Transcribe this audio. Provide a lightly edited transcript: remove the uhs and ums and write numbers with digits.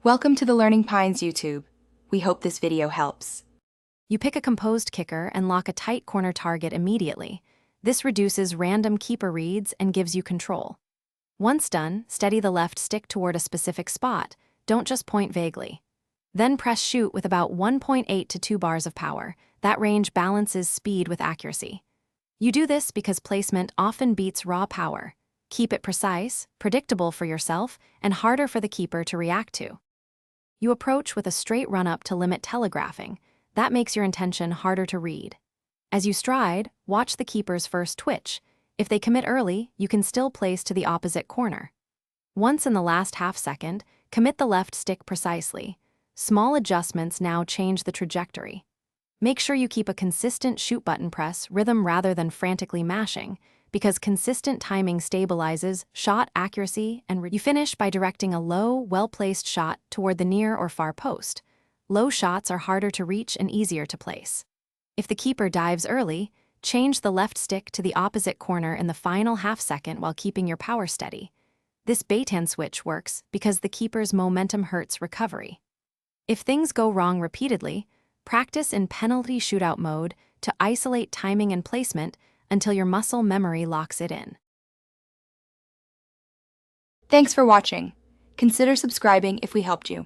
Welcome to the Learning Pines YouTube. We hope this video helps. You pick a composed kicker and lock a tight corner target immediately. This reduces random keeper reads and gives you control. Once done, steady the left stick toward a specific spot. Don't just point vaguely. Then press shoot with about 1.8 to 2 bars of power. That range balances speed with accuracy. You do this because placement often beats raw power. Keep it precise, predictable for yourself, and harder for the keeper to react to. You approach with a straight run-up to limit telegraphing. That makes your intention harder to read. As you stride, watch the keeper's first twitch. If they commit early, you can still place to the opposite corner. Once in the last half second, commit the left stick precisely. Small adjustments now change the trajectory. Make sure you keep a consistent shoot button press rhythm rather than frantically mashing, because consistent timing stabilizes shot accuracy and you finish by directing a low, well-placed shot toward the near or far post. Low shots are harder to reach and easier to place. If the keeper dives early, change the left stick to the opposite corner in the final half second while keeping your power steady. This bait-hand switch works because the keeper's momentum hurts recovery. If things go wrong repeatedly, practice in penalty shootout mode to isolate timing and placement until your muscle memory locks it in. Thanks for watching. Consider subscribing if we helped you.